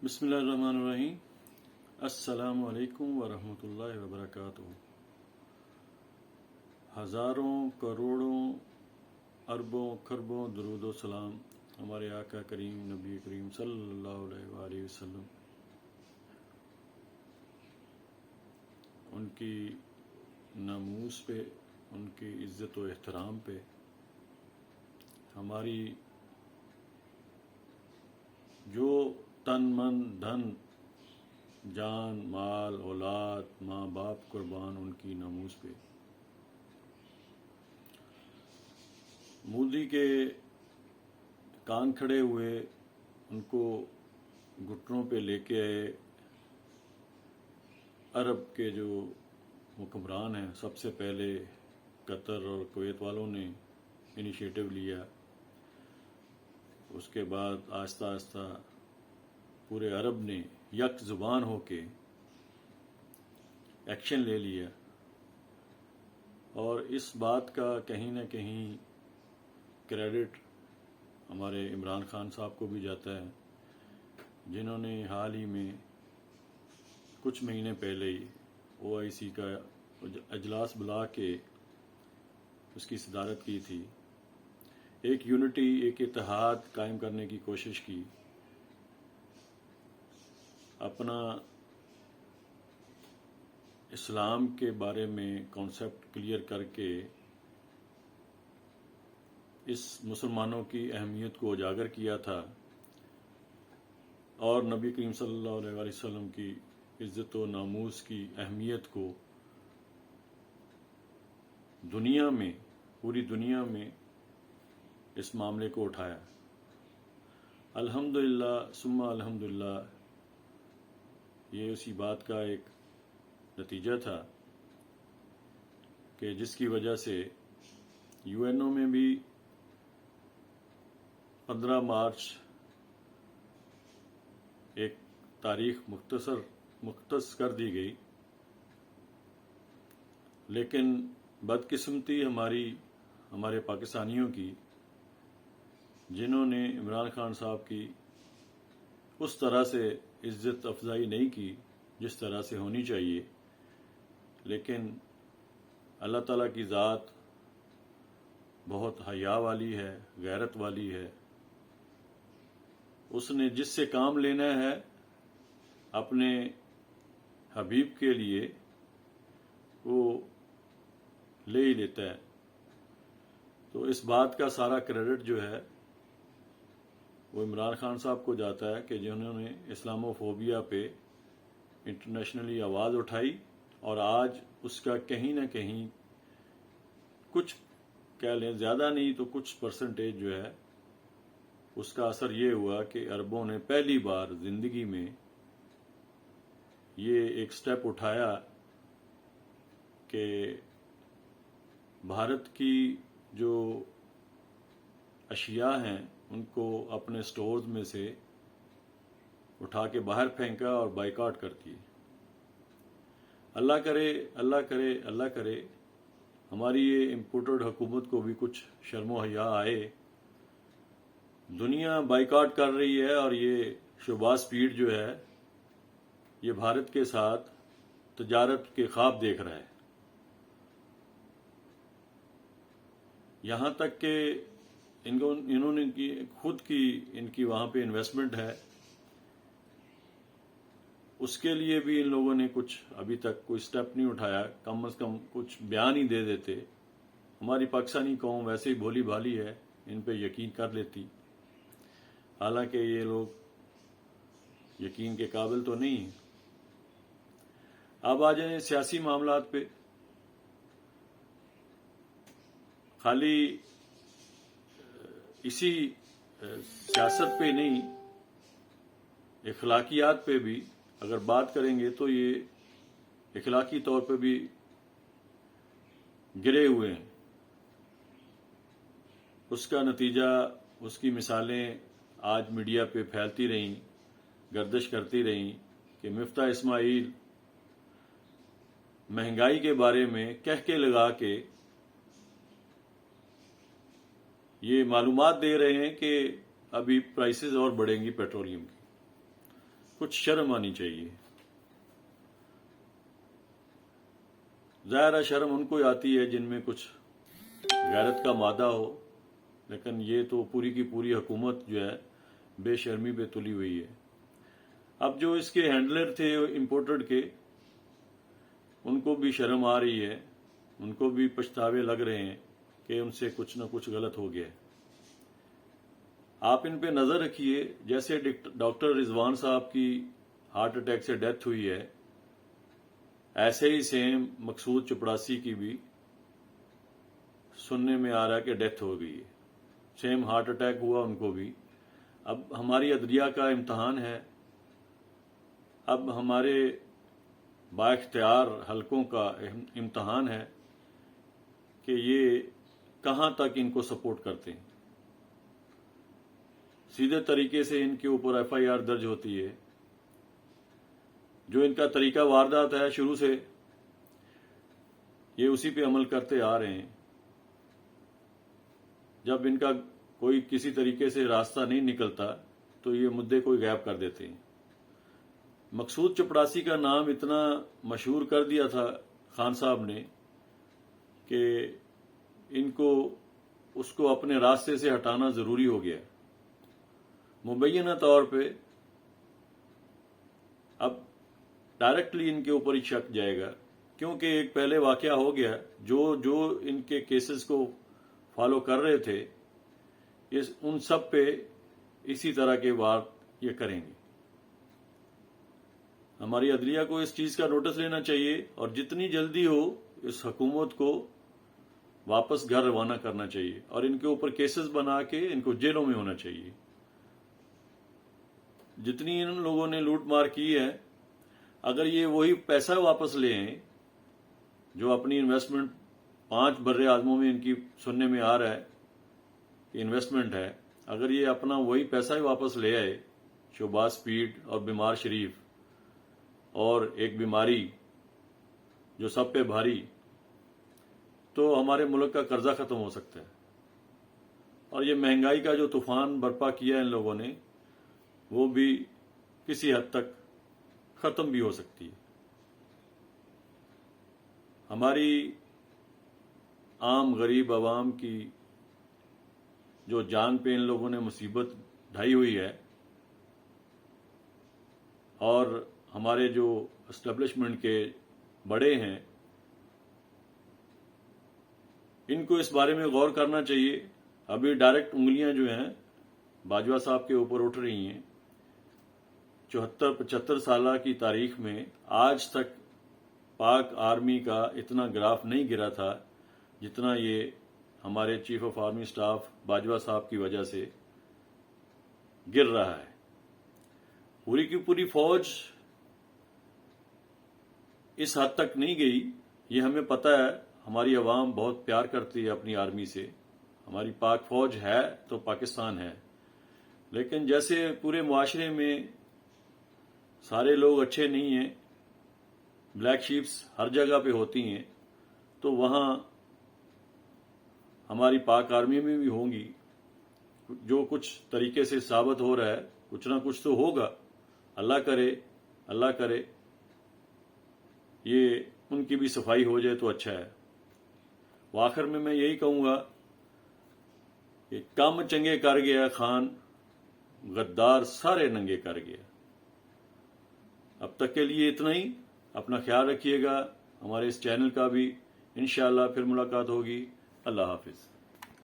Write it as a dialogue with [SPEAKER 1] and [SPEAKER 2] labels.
[SPEAKER 1] بسم اللہ الرحمن الرحیم۔ السلام علیکم ورحمۃ اللہ وبرکاتہ۔ ہزاروں کروڑوں اربوں خربوں درود و سلام ہمارے آقا کریم نبی کریم صلی اللہ علیہ وآلہ وسلم، ان کی ناموس پہ، ان کی عزت و احترام پہ، ہماری جو تن من دھن جان مال اولاد ماں باپ قربان ان کی ناموس پہ۔ مودی کے کان کھڑے ہوئے، ان کو گھٹنوں پہ لے کے آئے عرب کے جو حکمران ہیں۔ سب سے پہلے قطر اور کویت والوں نے انیشیٹو لیا، اس کے بعد آہستہ آہستہ پورے عرب نے یک زبان ہو کے ایکشن لے لیا، اور اس بات کا کہیں نہ کہیں کریڈٹ ہمارے عمران خان صاحب کو بھی جاتا ہے، جنہوں نے حال ہی میں کچھ مہینے پہلے ہی OIC کا اجلاس بلا کے اس کی صدارت کی تھی۔ ایک یونٹی، ایک اتحاد قائم کرنے کی کوشش کی، اپنا اسلام کے بارے میں کانسیپٹ کلیئر کر کے اس مسلمانوں کی اہمیت کو اجاگر کیا تھا، اور نبی کریم صلی اللہ علیہ وآلہ وسلم کی عزت و ناموس کی اہمیت کو دنیا میں، پوری دنیا میں اس معاملے کو اٹھایا۔ الحمدللہ ثم الحمدللہ، یہ اسی بات کا ایک نتیجہ تھا کہ جس کی وجہ سے UNO میں بھی 15 مارچ ایک تاریخ مختص کر دی گئی، لیکن بدقسمتی ہمارے پاکستانیوں کی، جنہوں نے عمران خان صاحب کی اس طرح سے عزت افزائی نہیں کی جس طرح سے ہونی چاہیے۔ لیکن اللہ تعالیٰ کی ذات بہت حیا والی ہے، غیرت والی ہے۔ اس نے جس سے کام لینا ہے اپنے حبیب کے لیے، وہ لے ہی لیتا ہے۔ تو اس بات کا سارا کریڈٹ جو ہے وہ عمران خان صاحب کو جاتا ہے کہ جنہوں نے اسلامو فوبیا پہ انٹرنیشنلی آواز اٹھائی، اور آج اس کا کہیں نہ کہیں کچھ کہہ لیں، زیادہ نہیں تو کچھ پرسنٹیج جو ہے اس کا اثر یہ ہوا کہ عربوں نے پہلی بار زندگی میں یہ ایک سٹیپ اٹھایا کہ بھارت کی جو اشیاء ہیں ان کو اپنے سٹورز میں سے اٹھا کے باہر پھینکا اور بائیکاٹ کر دی۔ اللہ کرے اللہ کرے اللہ کرے ہماری یہ امپورٹڈ حکومت کو بھی کچھ شرم و حیا آئے۔ دنیا بائیکاٹ کر رہی ہے، اور یہ شہباز سپیڈ جو ہے یہ بھارت کے ساتھ تجارت کے خواب دیکھ رہا ہے، یہاں تک کہ انہوں نے خود کی ان کی وہاں پہ انویسٹمنٹ ہے، اس کے لیے بھی ان لوگوں نے کچھ ابھی تک کوئی سٹیپ نہیں اٹھایا۔ کم از کم کچھ بیان ہی دے دیتے۔ ہماری پاکستانی قوم ویسے ہی بھولی بھالی ہے، ان پہ یقین کر لیتی، حالانکہ یہ لوگ یقین کے قابل تو نہیں ہیں۔ اب آ جائیں سیاسی معاملات پہ۔ خالی اسی سیاست پہ نہیں، اخلاقیات پہ بھی اگر بات کریں گے تو یہ اخلاقی طور پہ بھی گرے ہوئے ہیں۔ اس کا نتیجہ، اس کی مثالیں آج میڈیا پہ پھیلتی رہیں، گردش کرتی رہیں کہ مفتاح اسماعیل مہنگائی کے بارے میں کہہ لگا کے یہ معلومات دے رہے ہیں کہ ابھی پرائسز اور بڑھیں گی پیٹرولیم کی۔ کچھ شرم آنی چاہیے. ظاہر ہے شرم ان کو آتی ہے جن میں کچھ غیرت کا مادہ ہو، لیکن یہ تو پوری کی پوری حکومت جو ہے بے شرمی پہ تلی ہوئی ہے. اب جو اس کے ہینڈلر تھے امپورٹڈ کے، ان کو بھی شرم آ رہی ہے، ان کو بھی پچھتاوے لگ رہے ہیں کہ ان سے کچھ نہ کچھ غلط ہو گیا ہے. آپ ان پہ نظر رکھیے. جیسے ڈاکٹر رضوان صاحب کی ہارٹ اٹیک سے ڈیتھ ہوئی ہے، ایسے ہی سیم مقصود چپڑاسی کی بھی سننے میں آ رہا ہے کہ ڈیتھ ہو گئی ہے. سیم ہارٹ اٹیک ہوا ان کو بھی. اب ہماری عدلیہ کا امتحان ہے، اب ہمارے با اختیار حلقوں کا امتحان ہے کہ یہ کہاں تک ان کو سپورٹ کرتے ہیں. سیدھے طریقے سے ان کے اوپر ایف آئی آر درج ہوتی ہے. جو ان کا طریقہ واردات ہے شروع سے یہ اسی پہ عمل کرتے آ رہے ہیں. جب ان کا کوئی کسی طریقے سے راستہ نہیں نکلتا تو یہ مدعے کوئی غائب کر دیتے ہیں. مقصود چپڑاسی کا نام اتنا مشہور کر دیا تھا خان صاحب نے کہ ان کو اس کو اپنے راستے سے ہٹانا ضروری ہو گیا. مبینہ طور پہ اب ڈائریکٹلی ان کے اوپر ہی شک جائے گا، کیونکہ ایک پہلے واقعہ ہو گیا. جو ان کے کیسز کو فالو کر رہے تھے ان سب پہ اسی طرح کے وار یہ کریں گے. ہماری عدلیہ کو اس چیز کا نوٹس لینا چاہیے اور جتنی جلدی ہو اس حکومت کو واپس گھر روانہ کرنا چاہیے اور ان کے اوپر کیسز بنا کے ان کو جیلوں میں ہونا چاہیے. جتنی ان لوگوں نے لوٹ مار کی ہے، اگر یہ وہی پیسہ واپس لیں جو اپنی انویسٹمنٹ 5 بر اعظموں میں ان کی سننے میں آ رہا ہے کہ انویسٹمنٹ ہے، اگر یہ اپنا وہی پیسہ ہی واپس لے آئے، شہباز پیٹ اور بیمار شریف اور ایک بیماری جو سب پہ بھاری، تو ہمارے ملک کا قرضہ ختم ہو سکتا ہے. اور یہ مہنگائی کا جو طوفان برپا کیا ان لوگوں نے وہ بھی کسی حد تک ختم بھی ہو سکتی ہے. ہماری عام غریب عوام کی جو جان پہ ان لوگوں نے مصیبت ڈھائی ہوئی ہے، اور ہمارے جو اسٹیبلشمنٹ کے بڑے ہیں ان کو اس بارے میں غور کرنا چاہیے. ابھی ڈائریکٹ انگلیاں جو ہیں باجوہ صاحب کے اوپر اٹھ رہی ہیں. 74-75 سالہ کی تاریخ میں آج تک پاک آرمی کا اتنا گراف نہیں گرا تھا جتنا یہ ہمارے chief of army staff Bajwa صاحب کی وجہ سے گر رہا ہے. پوری کی پوری فوج اس حد تک نہیں گئی، یہ ہمیں پتہ ہے. ہماری عوام بہت پیار کرتی ہے اپنی آرمی سے. ہماری پاک فوج ہے تو پاکستان ہے، لیکن جیسے پورے معاشرے میں سارے لوگ اچھے نہیں ہیں، بلیک شیپس ہر جگہ پہ ہوتی ہیں، تو وہاں ہماری پاک آرمی میں بھی ہوں گی. جو کچھ طریقے سے ثابت ہو رہا ہے کچھ نہ کچھ تو ہوگا. اللہ کرے یہ ان کی بھی صفائی ہو جائے تو اچھا ہے. آخر میں یہی کہوں گا کہ کم چنگے کر گیا خان، غدار سارے ننگے کر گیا. اب تک کے لیے اتنا ہی. اپنا خیال رکھیے گا. ہمارے اس چینل کا بھی انشاءاللہ پھر ملاقات ہوگی. اللہ حافظ.